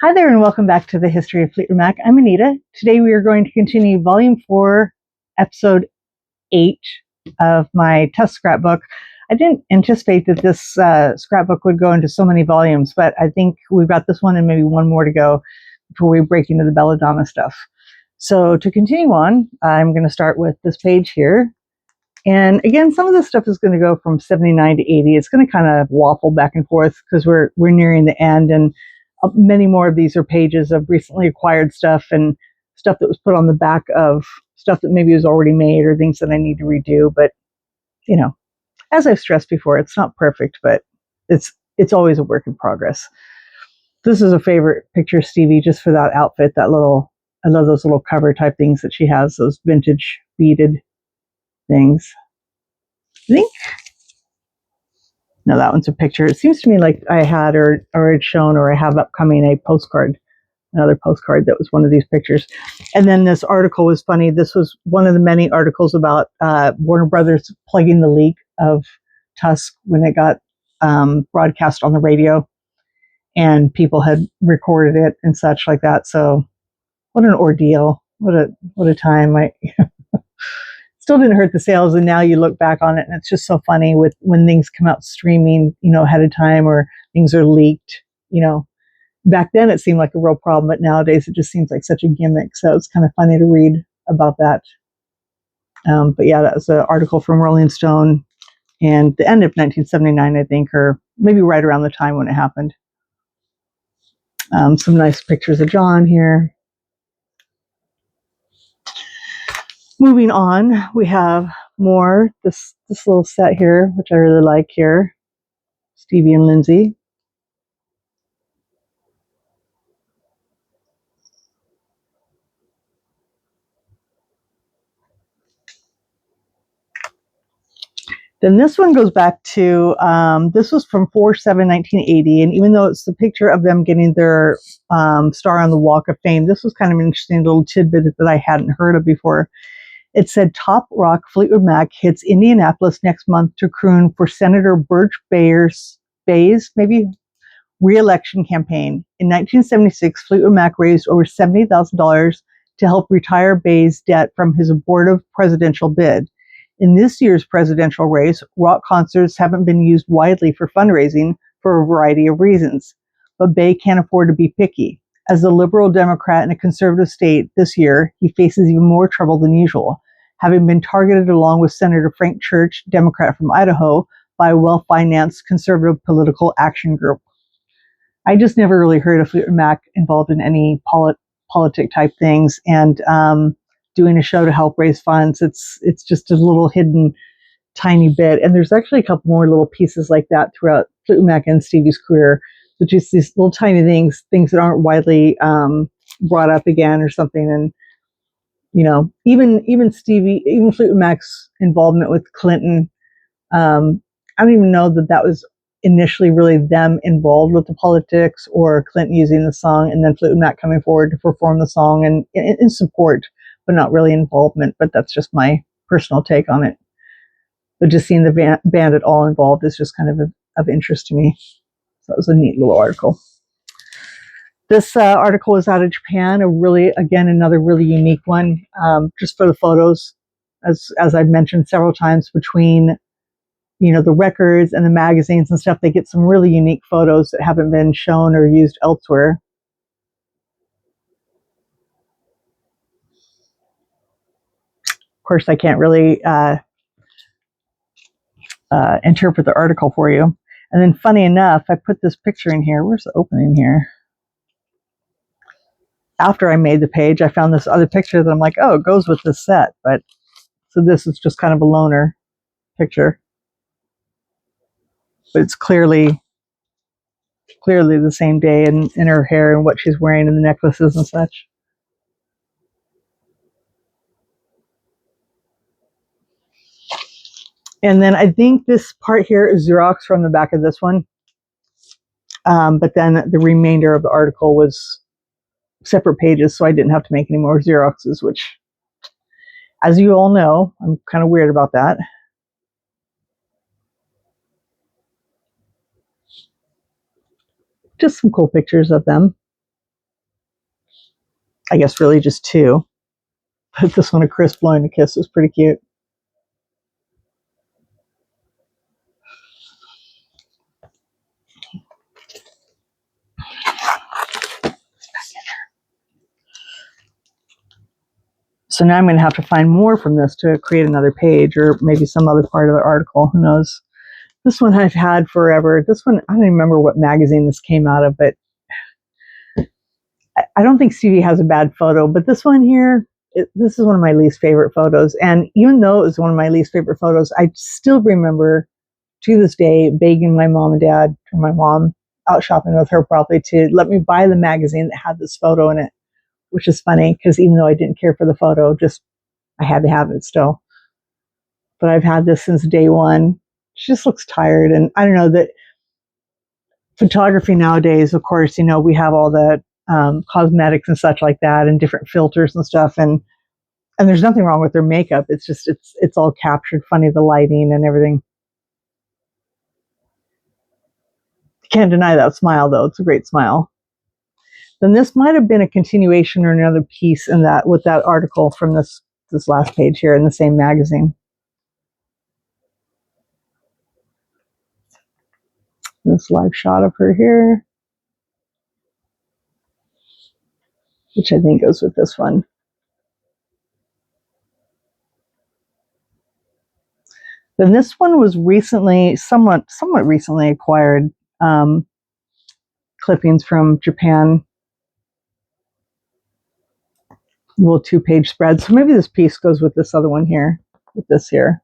Hi there and welcome back to the History of Fleetwood Mac. I'm Anita. Today we are going to continue Volume 4, Episode 8 of my test scrapbook. I didn't anticipate that this scrapbook would go into so many volumes, but I think we've got this one and maybe one more to go before we break into the belladonna stuff. So to continue on, I'm going to start with this page here. And again, some of this stuff is going to go from 79 to 80. It's going to kind of waffle back and forth because we're nearing the end, and many more of these are pages of recently acquired stuff and stuff that was put on the back of stuff that maybe was already made or things that I need to redo. But, you know, as I've stressed before, it's not perfect, but it's always a work in progress. This is a favorite picture of Stevie just for that outfit, I love those little cover type things that she has, those vintage beaded things. I think, no, that one's a picture. It seems to me like I had or had shown or I have upcoming another postcard that was one of these pictures. And then this article was funny. This was one of the many articles about Warner Brothers plugging the leak of Tusk when it got broadcast on the radio, and people had recorded it and such like that. So what an ordeal. What a time. Still didn't hurt the sales, and now you look back on it and it's just so funny with when things come out streaming, ahead of time, or things are leaked. Back then it seemed like a real problem, but nowadays it just seems like such a gimmick. So it's kind of funny to read about that. But yeah, that was an article from Rolling Stone, and the end of 1979, I think, or maybe right around the time when it happened. Some nice pictures of John here. Moving on, we have more, this little set here, which I really like here. Stevie and Lindsay. Then this one goes back to, this was from 4/7/1980, and even though it's the picture of them getting their star on the Walk of Fame, this was kind of an interesting little tidbit that I hadn't heard of before. It said, Top Rock Fleetwood Mac hits Indianapolis next month to croon for Senator Birch Bay's re-election campaign. In 1976, Fleetwood Mac raised over $70,000 to help retire Bay's debt from his abortive presidential bid. In this year's presidential race, rock concerts haven't been used widely for fundraising for a variety of reasons, but Bay can't afford to be picky. As a liberal Democrat in a conservative state this year, he faces even more trouble than usual, having been targeted along with Senator Frank Church, Democrat from Idaho, by a well-financed conservative political action group. I just never really heard of Fleetwood Mac involved in any politic type things, and doing a show to help raise funds, it's just a little hidden tiny bit. And there's actually a couple more little pieces like that throughout Fleetwood Mac and Stevie's career. So just these little tiny things that aren't widely brought up again or something. And even Fleetwood Mac's involvement with Clinton, I don't even know that was initially really them involved with the politics or Clinton using the song and then Fleetwood Mac coming forward to perform the song and in support, but not really involvement. But that's just my personal take on it. But just seeing the band at all involved is just kind of interest to me. So that was a neat little article. This article was out of Japan, another really unique one, just for the photos, as I've mentioned several times, between the records and the magazines and stuff. They get some really unique photos that haven't been shown or used elsewhere. Of course, I can't really interpret the article for you. And then funny enough, I put this picture in here. Where's the opening here? After I made the page, I found this other picture that I'm like, oh, it goes with this set. But so this is just kind of a loner picture. But it's clearly the same day in her hair and what she's wearing and the necklaces and such. And then I think this part here is Xerox from the back of this one. But then the remainder of the article was separate pages, so I didn't have to make any more Xeroxes, which, as you all know, I'm kind of weird about that. Just some cool pictures of them. I guess really just two. But this one of Chris blowing a kiss was pretty cute. So now I'm going to have to find more from this to create another page, or maybe some other part of the article. Who knows? This one I've had forever. This one, I don't even remember what magazine this came out of, but I don't think Stevie has a bad photo. But this one here, this is one of my least favorite photos. And even though it was one of my least favorite photos, I still remember to this day begging my mom and dad, or my mom out shopping with her probably, to let me buy the magazine that had this photo in it, which is funny because even though I didn't care for the photo, just I had to have it still. But I've had this since day one. She just looks tired. And I don't know, that photography nowadays, of course, you know, we have all the cosmetics and such like that, and different filters and stuff. And there's nothing wrong with their makeup. It's just, it's all captured funny, the lighting and everything. Can't deny that smile though. It's a great smile. Then this might have been a continuation or another piece in that, with that article from this last page here in the same magazine. This live shot of her here, which I think goes with this one. Then this one was recently, somewhat recently acquired clippings from Japan. Little 2-page spread. So maybe this piece goes with this other one here, with this here.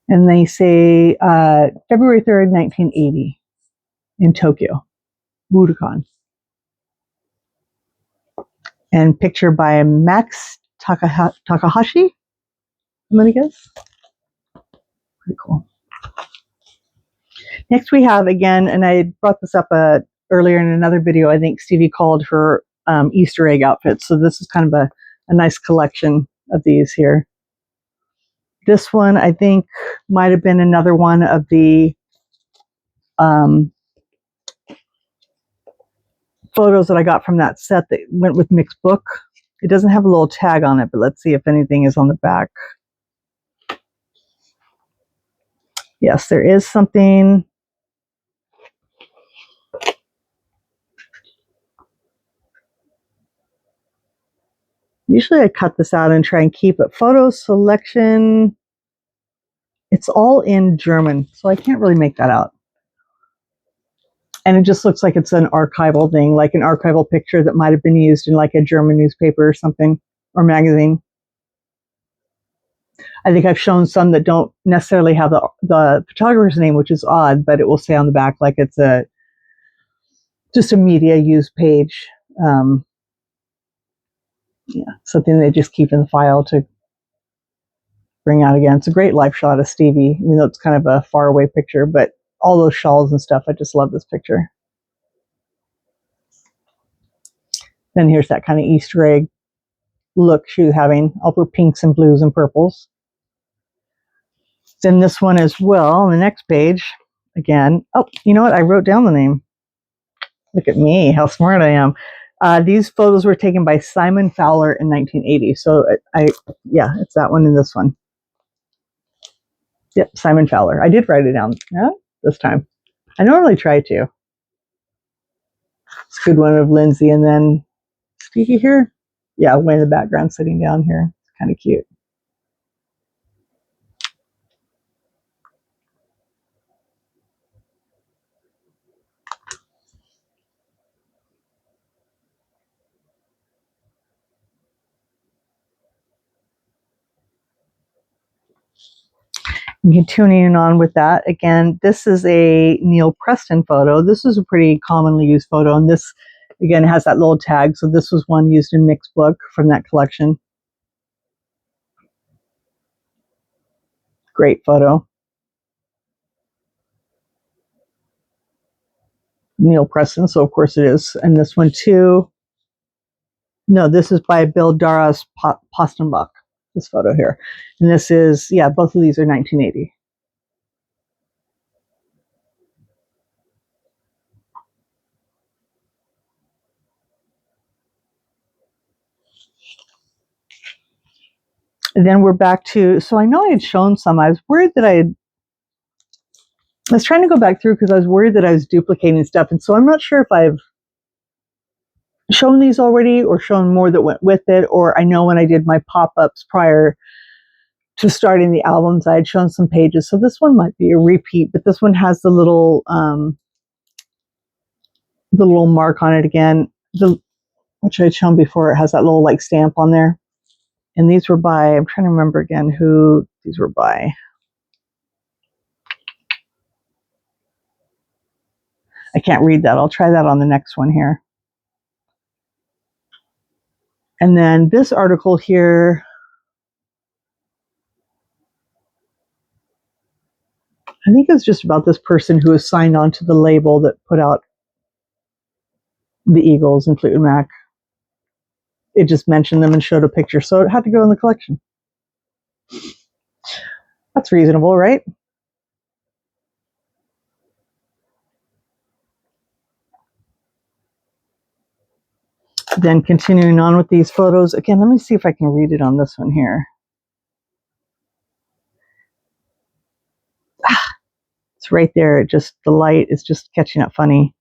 And they say February 3rd, 1980 in Tokyo, Budokan. And picture by Max Takahashi, I'm going to guess. Pretty cool. Next we have, again, and I brought this up earlier in another video, I think Stevie called her Easter egg outfits. So this is kind of a nice collection of these here. This one, I think, might have been another one of the photos that I got from that set that went with Mick's book. It doesn't have a little tag on it, but let's see if anything is on the back. Yes, there is something. Usually I cut this out and try and keep it. Photo selection. It's all in German, so I can't really make that out. And it just looks like it's an archival thing, like an archival picture that might have been used in like a German newspaper or something, or magazine. I think I've shown some that don't necessarily have the photographer's name, which is odd, but it will say on the back like it's just a media use page. Yeah, something they just keep in the file to bring out again. It's a great live shot of Stevie, even though it's kind of a far away picture, but all those shawls and stuff, I just love this picture. Then here's that kind of Easter egg look she was having, over pinks and blues and purples. Then this one as well, on the next page, again. Oh, you know what? I wrote down the name. Look at me, how smart I am. These photos were taken by Simon Fowler in 1980. So yeah, it's that one and this one. Yep, Simon Fowler. I did write it down this time. I normally try to. It's a good one of Lindsay, and then Stevie here. Yeah, way in the background sitting down here. It's kind of cute. Continuing on with that, again, this is a Neil Preston photo. This is a pretty commonly used photo, and this, again, has that little tag. So this was one used in Mick's book from that collection. Great photo. Neil Preston, so of course it is. And this one too. No, this is by Bill Daras Postenbach, this photo here. And this is, yeah, both of these are 1980. And then we're back to, so I know I had shown some. I was worried that I was trying to go back through because I was worried that I was duplicating stuff. And so I'm not sure if I've shown these already or shown more that went with it, or I know when I did my pop-ups prior to starting the albums, I had shown some pages. So this one might be a repeat, but this one has the little mark on it again, which I had shown before. It has that little like stamp on there. And these were by, I'm trying to remember again who these were by. I can't read that. I'll try that on the next one here. And then this article here, I think it's just about this person who was signed on to the label that put out the Eagles and Fleetwood Mac. It just mentioned them and showed a picture, so it had to go in the collection. That's reasonable, right? Then continuing on with these photos. Again, let me see if I can read it on this one here. It's right there. It just, the light is just catching up funny.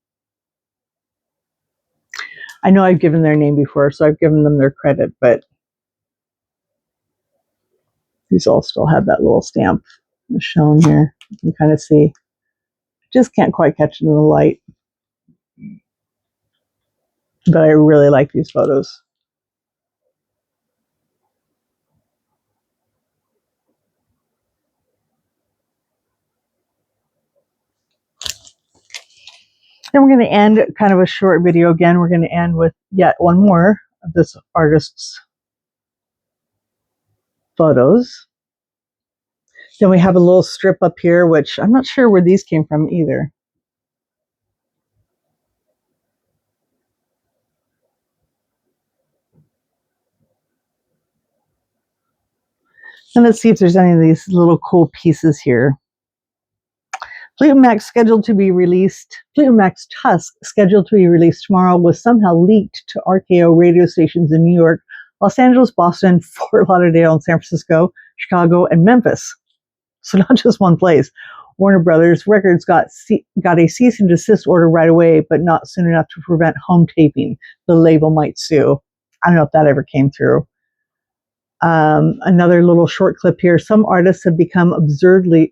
I know I've given their name before, so I've given them their credit, but these all still have that little stamp shown here. You can kind of see. Just can't quite catch it in the light. But I really like these photos. Then we're going to end kind of a short video again. We're going to end with yet one more of this artist's photos. Then we have a little strip up here, which I'm not sure where these came from either. And let's see if there's any of these little cool pieces here. Fleetwood Mac's Fleetwood Mac's Tusk, scheduled to be released tomorrow, was somehow leaked to RKO radio stations in New York, Los Angeles, Boston, Fort Lauderdale, and San Francisco, Chicago, and Memphis. So not just one place. Warner Brothers Records got a cease and desist order right away, but not soon enough to prevent home taping. The label might sue. I don't know if that ever came through. Another little short clip here. Some artists have become absurdly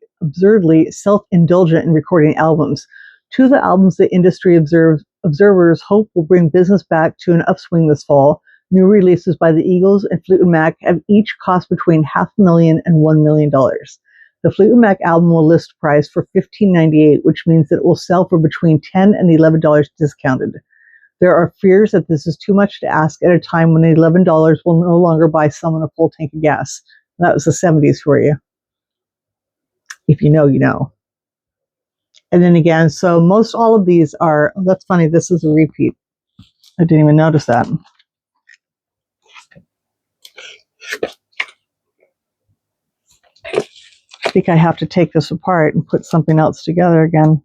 self-indulgent in recording albums. Two of the albums the industry observers hope will bring business back to an upswing this fall. New releases by the Eagles and Fleetwood Mac have each cost between $500,000 and $1 million. The Fleetwood Mac album will list price for $15.98, which means that it will sell for between $10 and $11 discounted. There are fears that this is too much to ask at a time when $11 will no longer buy someone a full tank of gas. That was the 70s for you. If you know, you know. And then again, so most all of these are, oh, that's funny, this is a repeat. I didn't even notice that. I think I have to take this apart and put something else together again.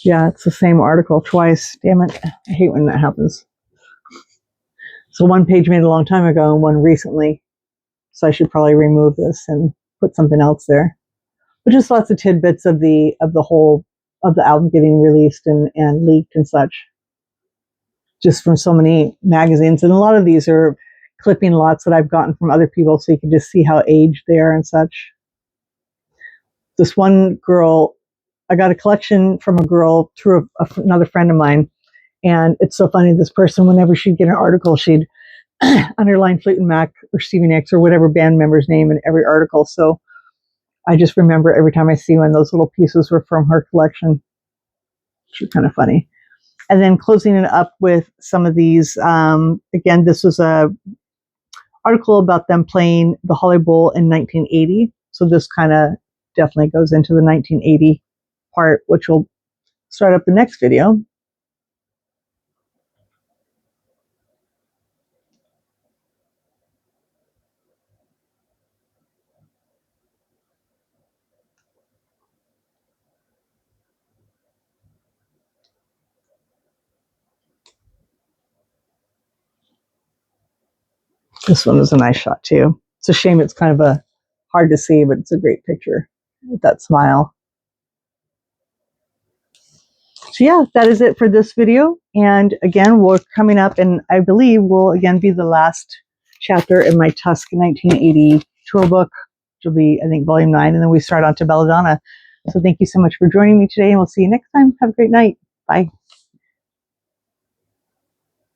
Yeah, it's the same article twice. Damn it. I hate when that happens. So one page made a long time ago and one recently. So I should probably remove this and put something else there. But just lots of tidbits of the album getting released and leaked and such. Just from so many magazines. And a lot of these are clipping lots that I've gotten from other people, so you can just see how aged they are and such. This one girl, I got a collection from a girl through another friend of mine. And it's so funny, this person, whenever she'd get an article, she'd underline Fleetwood Mac or Stevie Nicks or whatever band member's name in every article. So I just remember every time I see one, those little pieces were from her collection, which is kind of funny. And then closing it up with some of these, again, this was a article about them playing the Holly Bowl in 1980. So this kind of definitely goes into the 1980 part, which will start up the next video. This one is a nice shot too. It's a shame it's kind of hard to see, but it's a great picture with that smile. So yeah, that is it for this video. And again, we're coming up, and I believe will again be the last chapter in my Tusk 1980 tour book, which will be, I think, volume 9, and then we start on to Belladonna. So thank you so much for joining me today, and we'll see you next time. Have a great night. Bye.